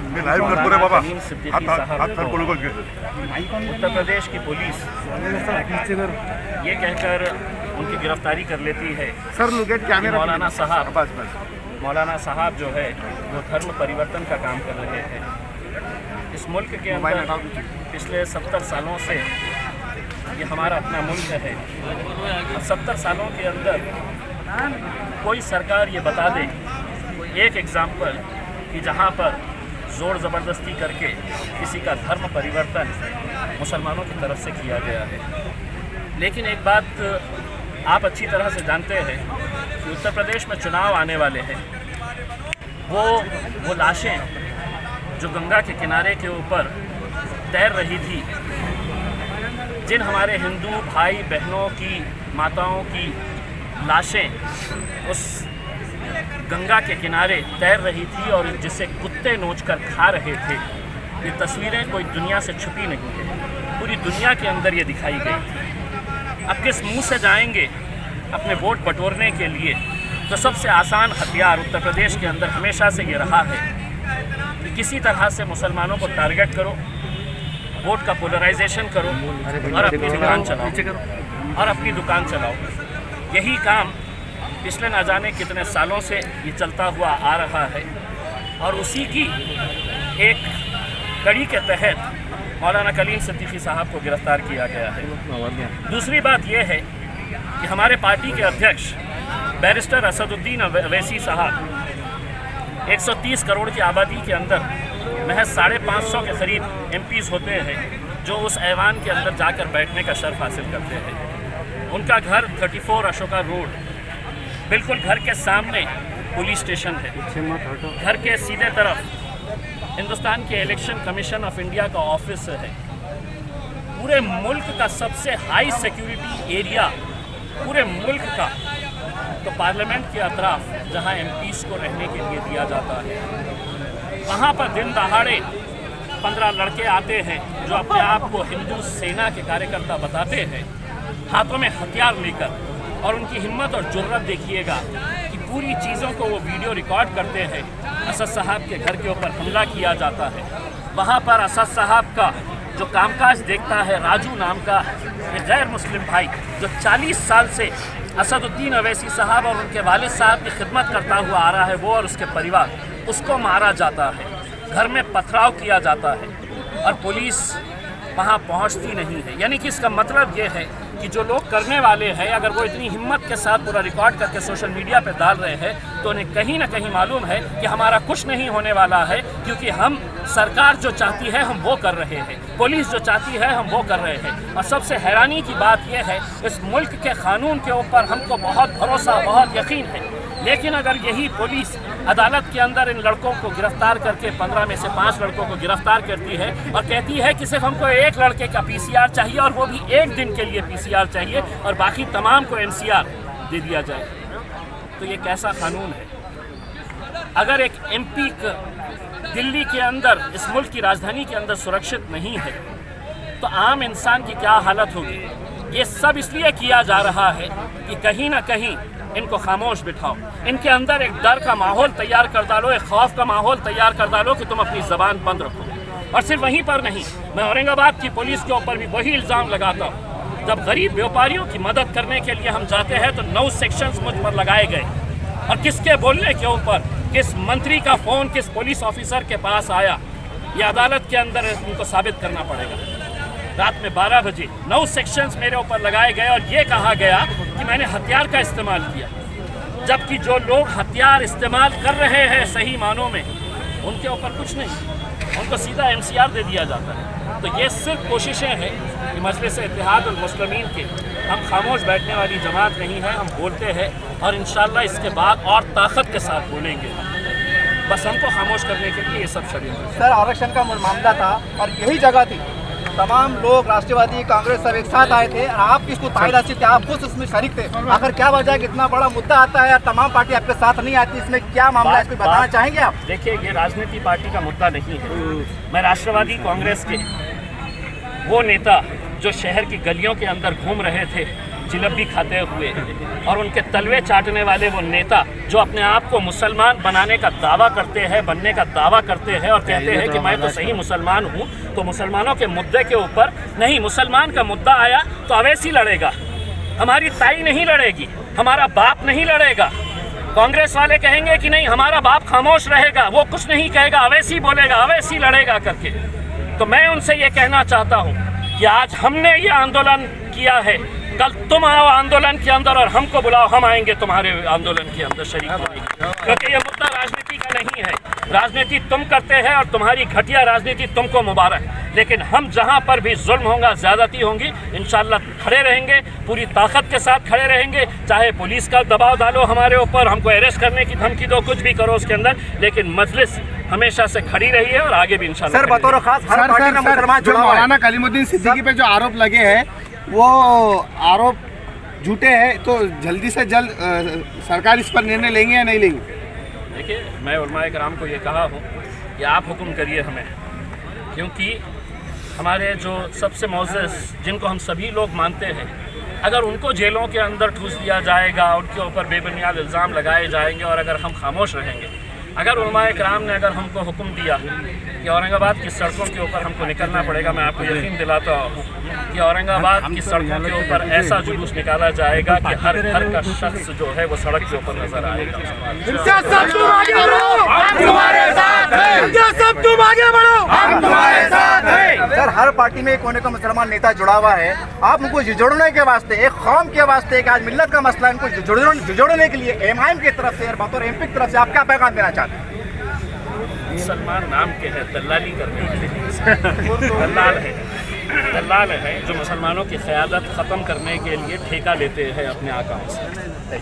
कलीम सिद्दीकी साहब को उत्तर प्रदेश की पुलिस ये कहकर उनकी गिरफ्तारी कर लेती है कि मौलाना साहब जो है वो धर्म परिवर्तन का काम कर रहे हैं। इस मुल्क के अंदर पिछले 70 सालों से ये हमारा अपना मुल्क है और 70 सालों के अंदर कोई सरकार ये बता दे एक एग्ज़ाम्पल कि जहाँ पर ज़ोर ज़बरदस्ती करके किसी का धर्म परिवर्तन मुसलमानों की तरफ से किया गया है। लेकिन एक बात आप अच्छी तरह से जानते हैं कि उत्तर प्रदेश में चुनाव आने वाले हैं। वो लाशें जो गंगा के किनारे के ऊपर तैर रही थी, जिन हमारे हिंदू भाई बहनों की माताओं की लाशें उस गंगा के किनारे तैर रही थी और जिसे कुत्ते नोचकर खा रहे थे, ये तस्वीरें कोई दुनिया से छुपी नहीं है, पूरी दुनिया के अंदर ये दिखाई गई थी। अब किस मुंह से जाएंगे अपने वोट बटोरने के लिए? तो सबसे आसान हथियार उत्तर प्रदेश के अंदर हमेशा से ये रहा है कि किसी तरह से मुसलमानों को टारगेट करो, वोट का पोलराइजेशन करो और अपनी दुकान चलाओ। यही काम पिछले ना जाने कितने सालों से ये चलता हुआ आ रहा है और उसी की एक कड़ी के तहत मौलाना कलीम सिद्दीकी साहब को गिरफ्तार किया गया है। दूसरी बात यह है कि हमारे पार्टी के अध्यक्ष बैरिस्टर असदुद्दीन अवैसी साहब 130 करोड़ की आबादी के अंदर महज 550 के करीब MPs होते हैं जो उस ऐवान के अंदर जाकर बैठने का शर्फ हासिल करते हैं। उनका घर 34 अशोका रोड, बिल्कुल घर के सामने पुलिस स्टेशन है। घर के सीधे तरफ हिंदुस्तान के इलेक्शन कमीशन ऑफ इंडिया का ऑफिस है। पूरे मुल्क का सबसे हाई सिक्योरिटी एरिया पूरे मुल्क का तो पार्लियामेंट के अतराफ जहां MPs को रहने के लिए दिया जाता है, वहां पर दिन दहाड़े 15 लड़के आते हैं जो अपने आप को हिंदू सेना के कार्यकर्ता बताते हैं, हाथों में हथियार लेकर, और उनकी हिम्मत और जुर्रत देखिएगा कि पूरी चीज़ों को वो वीडियो रिकॉर्ड करते हैं। असद साहब के घर के ऊपर हमला किया जाता है। वहाँ पर असद साहब का जो कामकाज देखता है, राजू नाम का एक गैर मुस्लिम भाई जो 40 साल से असदुद्दीन अवैसी साहब और उनके वालिद साहब की खिदमत करता हुआ आ रहा है, वो और उसके परिवार, उसको मारा जाता है, घर में पथराव किया जाता है और पुलिस वहाँ पहुँचती नहीं है। यानी कि इसका मतलब ये है कि जो लोग करने वाले हैं, अगर वो इतनी हिम्मत के साथ पूरा रिकॉर्ड करके सोशल मीडिया पे डाल रहे हैं तो उन्हें कहीं ना कहीं मालूम है कि हमारा कुछ नहीं होने वाला है, क्योंकि हम सरकार जो चाहती है हम वो कर रहे हैं, पुलिस जो चाहती है हम वो कर रहे हैं। और सबसे हैरानी की बात यह है, इस मुल्क के कानून के ऊपर हमको बहुत भरोसा, बहुत यकीन है, लेकिन अगर यही पुलिस अदालत के अंदर इन लड़कों को गिरफ्तार करके 15 में से 5 लड़कों को गिरफ्तार करती है और कहती है कि सिर्फ हमको एक लड़के का PCR चाहिए और वो भी एक दिन के लिए PCR चाहिए और बाकी तमाम को MCR दे दिया जाए, तो ये कैसा कानून है? अगर एक MP दिल्ली के अंदर, इस मुल्क की राजधानी के अंदर सुरक्षित नहीं है तो आम इंसान की क्या हालत होगी? ये सब इसलिए किया जा रहा है कि कहीं ना कहीं इनको खामोश बिठाओ, इनके अंदर एक डर का माहौल तैयार कर डालो, एक खौफ का माहौल तैयार कर डालो कि तुम अपनी ज़बान बंद रखो। और सिर्फ वहीं पर नहीं, मैं औरंगाबाद की पुलिस के ऊपर भी वही इल्ज़ाम लगाता हूँ। जब गरीब व्यापारियों की मदद करने के लिए हम जाते हैं तो 9 सेक्शंस मुझ पर लगाए गए, और किसके बोलने के ऊपर, किस मंत्री का फ़ोन किस पुलिस ऑफिसर के पास आया, ये अदालत के अंदर उनको साबित करना पड़ेगा। रात में 12 बजे 9 सेक्शंस मेरे ऊपर लगाए गए और ये कहा गया कि मैंने हथियार का इस्तेमाल किया, जबकि जो लोग हथियार इस्तेमाल कर रहे हैं सही मानों में, उनके ऊपर कुछ नहीं, उनको सीधा MCR दे दिया जाता है। तो ये सिर्फ कोशिशें हैं कि मजलिस इत्तेहाद उल मुस्लिमीन के, हम खामोश बैठने वाली जमात नहीं है, हम बोलते हैं और इंशाअल्लाह इसके बाद और ताकत के साथ बोलेंगे। बस हमको खामोश करने के लिए ये सब षड्यंत्र। सर, आरक्षण का मामला था और यही जगह थी, तमाम लोग राष्ट्रवादी कांग्रेस सब एक साथ आए थे, आप किसको तायदासी थे, आप खुद उसमें शरीक थे। आखिर क्या वजह कि इतना बड़ा मुद्दा आता है और तमाम पार्टी आपके साथ नहीं आती, इसमें क्या मामला है, इसको बताना चाहेंगे आप? देखिए, ये राजनीति पार्टी का मुद्दा नहीं है। मैं राष्ट्रवादी कांग्रेस के वो नेता जो शहर की गलियों के अंदर घूम रहे थे, जिलेबी खाते हुए और उनके तलवे चाटने वाले वो नेता जो अपने आप को मुसलमान बनाने का दावा करते हैं, बनने का दावा करते हैं और कहते हैं कि मैं तो सही मुसलमान हूँ, तो मुसलमानों के मुद्दे के ऊपर नहीं, मुसलमान का मुद्दा आया तो अवैसी लड़ेगा, हमारी ताई नहीं लड़ेगी, हमारा बाप नहीं लड़ेगा। कांग्रेस वाले कहेंगे कि नहीं हमारा बाप खामोश रहेगा, वो कुछ नहीं कहेगा, अवैसी बोलेगा, अवैसी लड़ेगा करके। तो मैं उनसे ये कहना चाहता हूँ कि आज हमने ये आंदोलन किया है, कल तुम आओ आंदोलन के अंदर और हमको बुलाओ, हम आएंगे तुम्हारे आंदोलन के अंदर शरीक होने, क्योंकि ये मुद्दा राजनीति का नहीं है। राजनीति तुम करते हैं और तुम्हारी घटिया राजनीति तुमको मुबारक, लेकिन हम जहां पर भी जुल्म होगा, ज़्यादती होंगी, इंशाल्लाह खड़े रहेंगे, पूरी ताकत के साथ खड़े रहेंगे। चाहे पुलिस का दबाव डालो हमारे ऊपर, हमको अरेस्ट करने की धमकी दो, कुछ भी करो उसके अंदर, लेकिन मजलिस हमेशा से खड़ी रही है और आगे भी इंशाल्लाह। सर बतौर खास हर पार्टी में मुसलमान जो जुड़ा हुआ है। मौलाना कलीमुद्दीन सिद्दीकी पे जो आरोप लगे हैं वो आरोप झूठे हैं, तो जल्दी से जल्द सरकार इस पर निर्णय लेंगे या नहीं लेंगे? देखिए, मैं उलमाए कराम को ये कहा हूँ कि आप हुक्म करिए हमें, क्योंकि हमारे जो सबसे मोअज़्ज़ज़ जिनको हम सभी लोग मानते हैं, अगर उनको जेलों के अंदर ठूस दिया जाएगा, उनके ऊपर बेबुनियाद इल्ज़ाम लगाए जाएंगे और अगर हम खामोश रहेंगे, अगर उलमाए कराम ने अगर हमको हुक्म दिया कि औरंगाबाद की सड़कों के ऊपर हमको निकलना पड़ेगा, मैं आपको यकीन दिलाता हूँ कि औरंगाबाद की सड़कों के ऊपर ऐसा जुलूस निकाला जाएगा कि हर घर का शख्स जो है वो सड़क के ऊपर नजर आएगा। सर हर पार्टी में कोने का मुसलमान नेता जुड़ा हुआ है, आप उनको जोड़ने के वास्ते, एक कौम के वास्ते, एक आज मिल्लत का मसला है, इनको जोड़ने के लिए एमआईएम की तरफ से और बतौर एमपी की तरफ से आप क्या पैगाम देना चाहते हैं? मुसलमान नाम के है, दलाली करने वाले दलाल है जो मुसलमानों की क़यादत ख़त्म करने के लिए ठेका लेते हैं अपने आकाओं से।